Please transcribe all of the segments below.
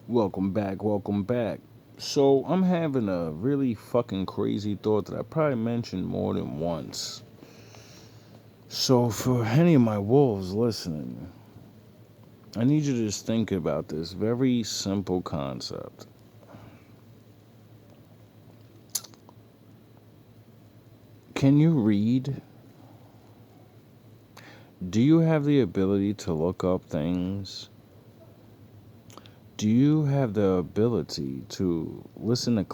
Welcome back, welcome back. So, I'm having a really fucking crazy thought that I probably mentioned more than once. So, for any of my wolves listening, I need you to just think about this very simple concept. Can you read? Do you have the ability to look up things? Do you have the ability to listen to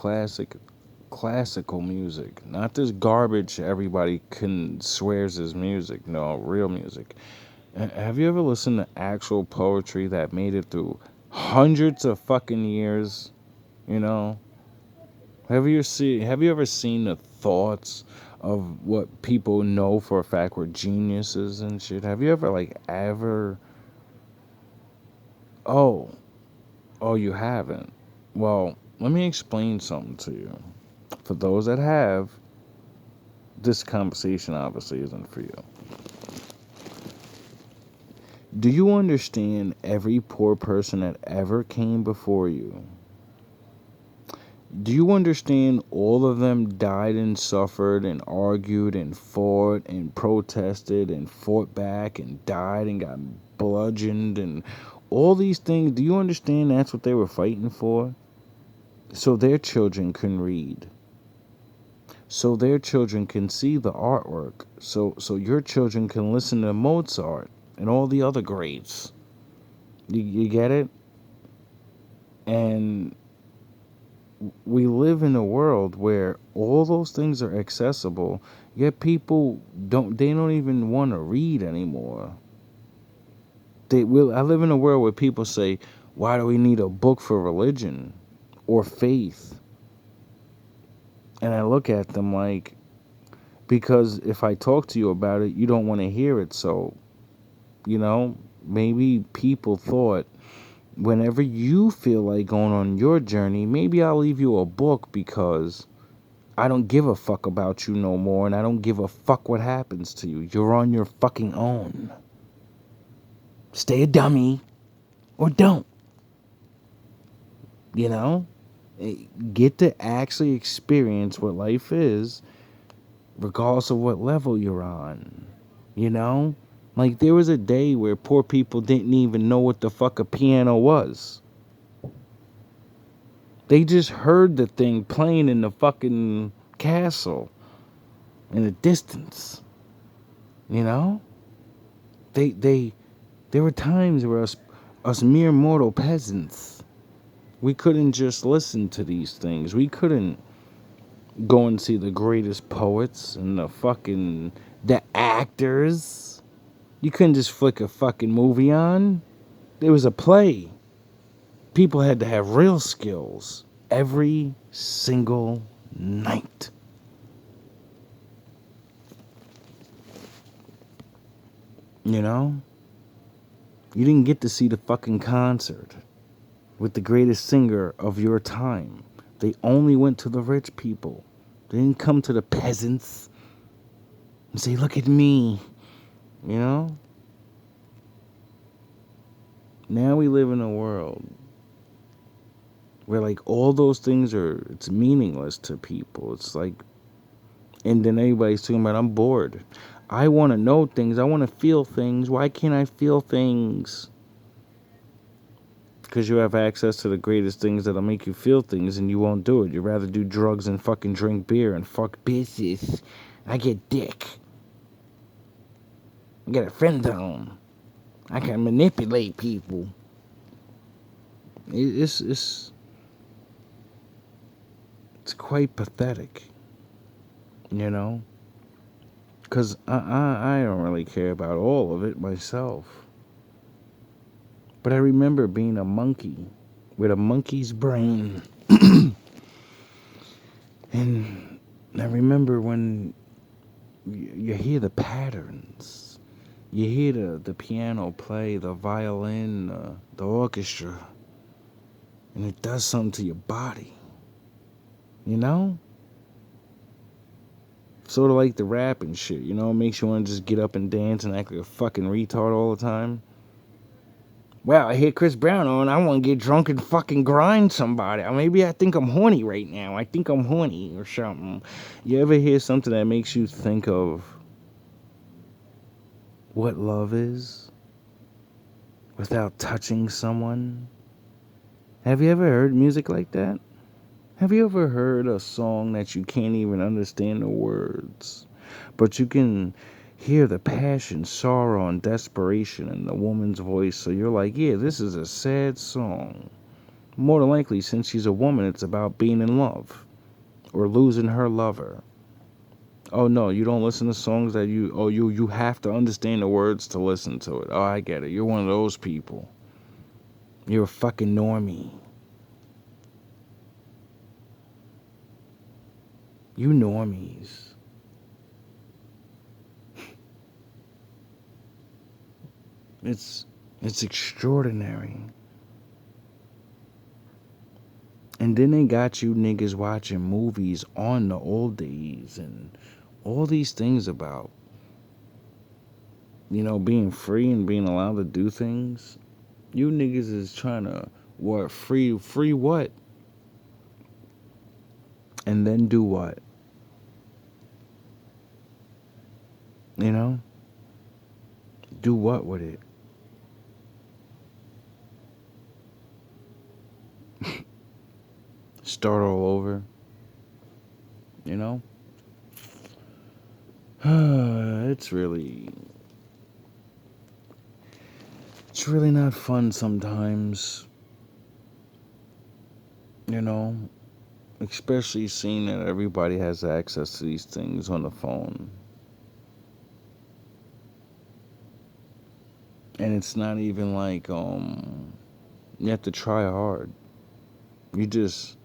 classical music? Not this garbage everybody can swears is music. No, real music. Have you ever listened to actual poetry that made it through hundreds of fucking years? You know, have you ever seen the thoughts of what people know for a fact were geniuses and shit? Have you ever oh oh you haven't? Well, let me explain something to you. For those that have, this conversation obviously isn't for you. Do you understand every poor person that ever came before you? Do you understand all of them died and suffered and argued and fought and protested and fought back and died and got bludgeoned and all these things? Do you understand that's what they were fighting for? So their children can read. So their children can see the artwork. So your children can listen to Mozart and all the other greats. You get it? And we live in a world where all those things are accessible, yet people don't even want to read anymore. I live in a world where people say, why do we need a book for religion or faith? And I look at them like, because if I talk to you about it, you don't want to hear it. So, maybe people thought, whenever you feel like going on your journey, maybe I'll leave you a book because I don't give a fuck about you no more, and I don't give a fuck what happens to you. You're on your fucking own. Stay a dummy or don't, you know? Get to actually experience what life is, regardless of what level you're on, you know? Like, there was a day where poor people didn't even know what the fuck a piano was. They just heard the thing playing in the fucking castle in the distance, you know? They There were times where us mere mortal peasants, we couldn't just listen to these things. We couldn't go and see the greatest poets and the actors. You couldn't just flick a fucking movie on. There was a play. People had to have real skills every single night. You know? You didn't get to see the fucking concert with the greatest singer of your time. They only went to the rich people. They didn't come to the peasants and say, look at me. You know? Now we live in a world where, like, all those things it's meaningless to people. It's like, and then everybody's talking about, I'm bored. I want to know things. I want to feel things. Why can't I feel things? Because you have access to the greatest things that'll make you feel things and you won't do it. You'd rather do drugs and fucking drink beer and fuck bitches. I get dick. I get a friend zone. I can manipulate people. It's quite pathetic, you know? Because I don't really care about all of it myself. But I remember being a monkey with a monkey's brain. And I remember when you hear the patterns. You hear the piano play, the violin, the orchestra. And it does something to your body. You know? Sort of like the rap and shit, you know? It makes you want to just get up and dance and act like a fucking retard all the time. Wow, I hear Chris Brown on. I want to get drunk and fucking grind somebody. Or maybe I think I'm horny right now. I think I'm horny or something. You ever hear something that makes you think of what love is without touching someone? Have you ever heard music like that? Have you ever heard a song that you can't even understand the words, but you can hear the passion, sorrow, and desperation in the woman's voice? So you're like, yeah, this is a sad song. More than likely, since she's a woman, it's about being in love or losing her lover. Oh no, you don't listen to songs that you have to understand the words to listen to it. Oh, I get it. You're one of those people. You're a fucking normie. You normies. It's it's extraordinary. And then they got you niggas watching movies on the old days and all these things about, being free and being allowed to do things. You niggas is trying to what free what? And then do what? You know? Do what with it? Start all over, you know? it's really it's really not fun sometimes, you know? Especially seeing that everybody has access to these things on the phone. And it's not even like you have to try hard. You just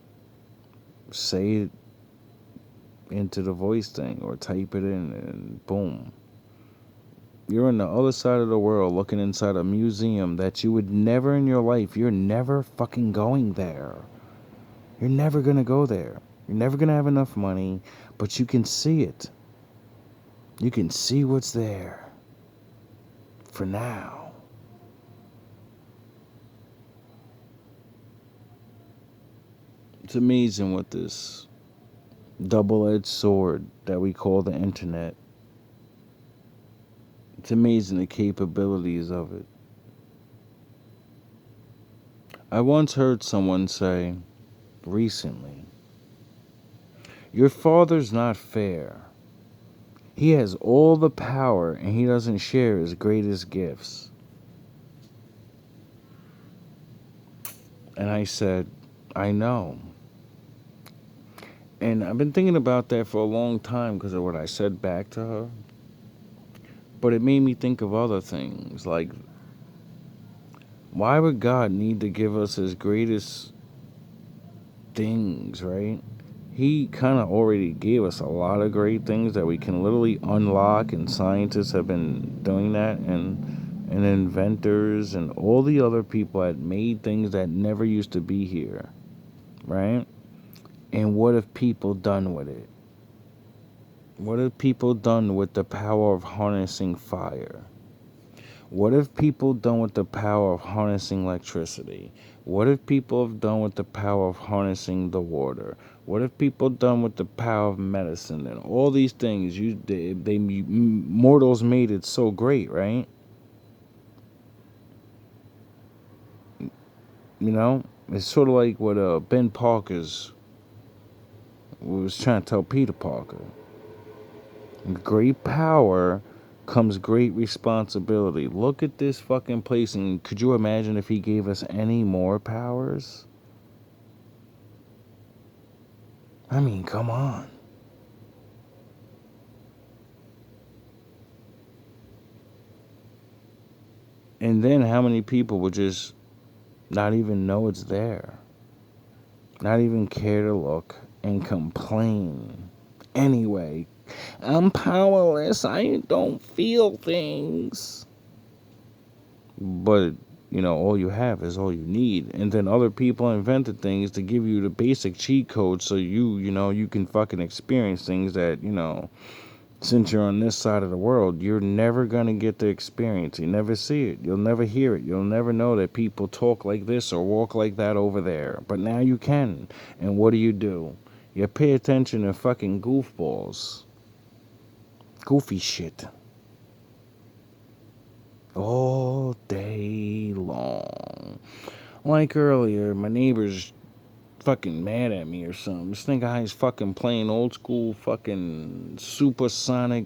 say it into the voice thing or type it in and boom. You're on the other side of the world looking inside a museum that you would never in your life, you're never fucking going there. You're never gonna go there. You're never gonna have enough money, but you can see it. You can see what's there for now. It's amazing what this double-edged sword that we call the internet. It's amazing the capabilities of it. I once heard someone say recently, your father's not fair. He has all the power and he doesn't share his greatest gifts. And I said, I know. And I've been thinking about that for a long time because of what I said back to her. But it made me think of other things. Like, why would God need to give us his greatest things, right? He kind of already gave us a lot of great things that we can literally unlock, and scientists have been doing that, and inventors and all the other people that made things that never used to be here, right? And what have people done with it? What have people done with the power of harnessing fire? What have people done with the power of harnessing electricity? What have people have done with the power of harnessing the water? What have people done with the power of medicine and all these things? Mortals made it so great, right? You know, it's sort of like what Ben Parker's was trying to tell Peter Parker. Great power comes great responsibility. Look at this fucking place, and could you imagine if he gave us any more powers? I mean, come on. And then how many people would just not even know it's there? Not even care to look and complain. Anyway, I'm powerless. I don't feel things. But, all you have is all you need. And then other people invented things to give you the basic cheat code so you can fucking experience things that, since you're on this side of the world, you're never going to get the experience. You never see it. You'll never hear it. You'll never know that people talk like this or walk like that over there. But now you can. And what do? You pay attention to fucking goofballs. Goofy shit. All day long. Like earlier, my neighbor's fucking mad at me or something. This nigga guy's fucking playing old school fucking supersonic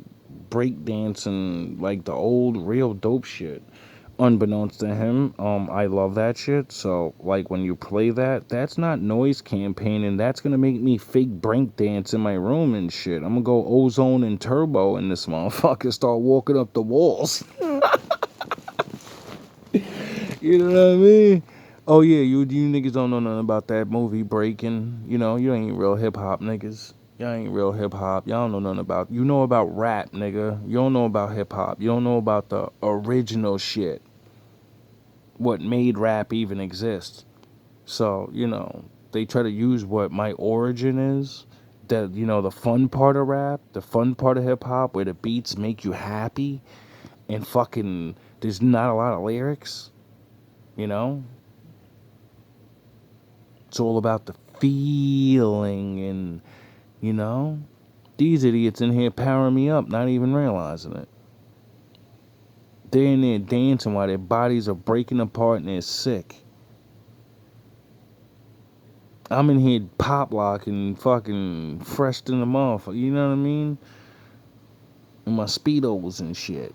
breakdancing, like the old real dope shit. Unbeknownst to him, I love that shit. So like when you play that, that's not noise campaigning. That's gonna make me fake breakdance in my room and shit. I'm gonna go ozone and turbo in this motherfucker, start walking up the walls. You know what I mean? Oh yeah, you niggas don't know nothing about that movie Breaking. You know, you ain't real hip hop niggas. Y'all ain't real hip hop. Y'all don't know nothing about. You know about rap, nigga. You don't know about hip hop. You don't know about the original shit. What made rap even exist? So you know they try to use what my origin is. That the fun part of rap, the fun part of hip hop, where the beats make you happy, and fucking there's not a lot of lyrics. You know, it's all about the feeling and, these idiots in here powering me up, not even realizing it. They're in there dancing while their bodies are breaking apart and they're sick. I'm in here pop locking, fucking fresh in the motherfucker, you know what I mean? And my Speedos and shit.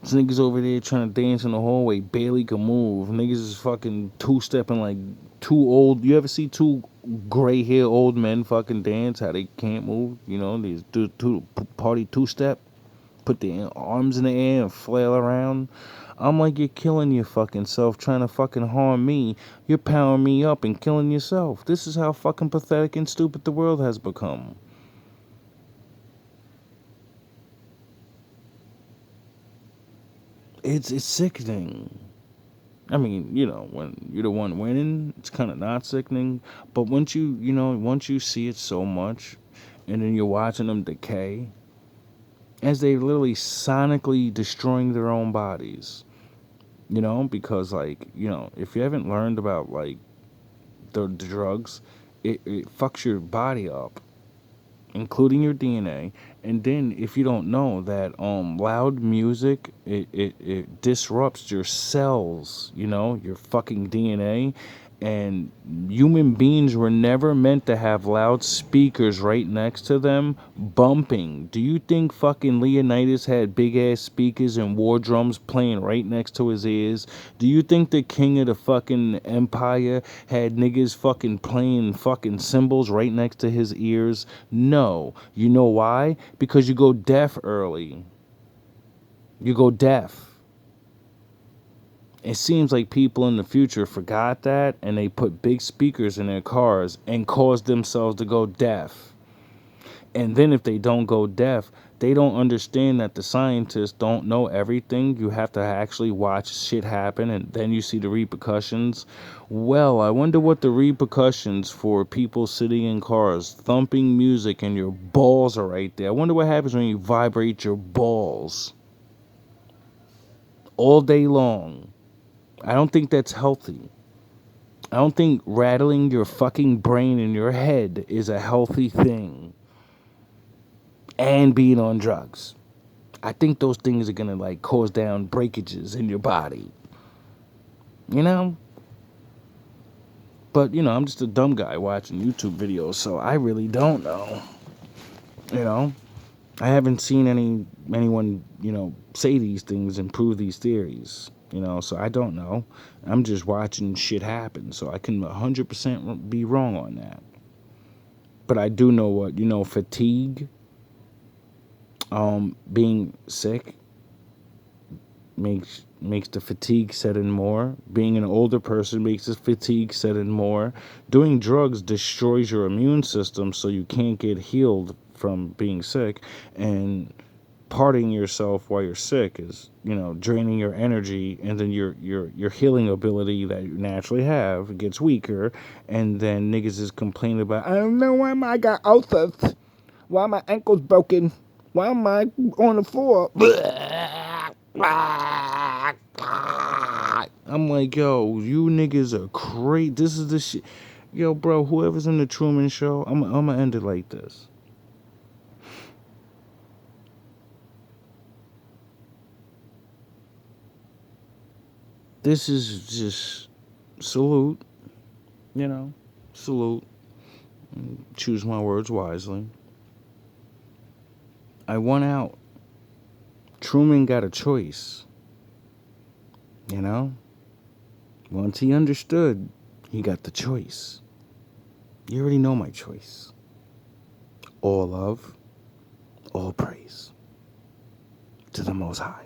This niggas over there trying to dance in the hallway, barely can move. Niggas is fucking two-stepping like two old. You ever see two gray-haired old men fucking dance? How they can't move? You know, these two party two-step, put their arms in the air and flail around. I'm like, you're killing your fucking self, trying to fucking harm me. You're powering me up and killing yourself. This is how fucking pathetic and stupid the world has become. It's sickening. I mean, when you're the one winning, it's kind of not sickening. But once you see it so much, and then you're watching them decay, as they literally sonically destroying their own bodies, because if you haven't learned about like the drugs, it fucks your body up, including your DNA. And then if you don't know that loud music, it disrupts your cells, your fucking DNA. And human beings were never meant to have loudspeakers right next to them bumping. Do you think fucking Leonidas had big ass speakers and war drums playing right next to his ears? Do you think the king of the fucking empire had niggas fucking playing fucking cymbals right next to his ears? No. You know why? Because you go deaf early. You go deaf. It seems like people in the future forgot that, and they put big speakers in their cars and caused themselves to go deaf. And then if they don't go deaf, they don't understand that the scientists don't know everything. You have to actually watch shit happen, and then you see the repercussions. Well, I wonder what the repercussions for people sitting in cars, thumping music, and your balls are right there. I wonder what happens when you vibrate your balls all day long. I don't think that's healthy. I don't think rattling your fucking brain in your head is a healthy thing. And being on drugs. I think those things are gonna like cause down breakages in your body. You know? But I'm just a dumb guy watching YouTube videos, so I really don't know. I haven't seen anyone, say these things and prove these theories. So I don't know. I'm just watching shit happen, so I can 100% be wrong on that. But I do know what, fatigue, being sick makes the fatigue set in more. Being an older person makes the fatigue set in more. Doing drugs destroys your immune system, so you can't get healed from being sick. And partying yourself while you're sick is, draining your energy, and then your healing ability that you naturally have gets weaker. And then niggas is complaining about, I don't know why I got ulcers. Why are my ankles broken? Why am I on the floor? I'm like, yo, you niggas are crazy. This is the shit. Yo, bro, whoever's in the Truman Show, I'm gonna end it like this. This is just salute, you know, salute. Choose my words wisely. I won out. Truman got a choice, you know? Once he understood, he got the choice. You already know my choice. All love, all praise to the Most High.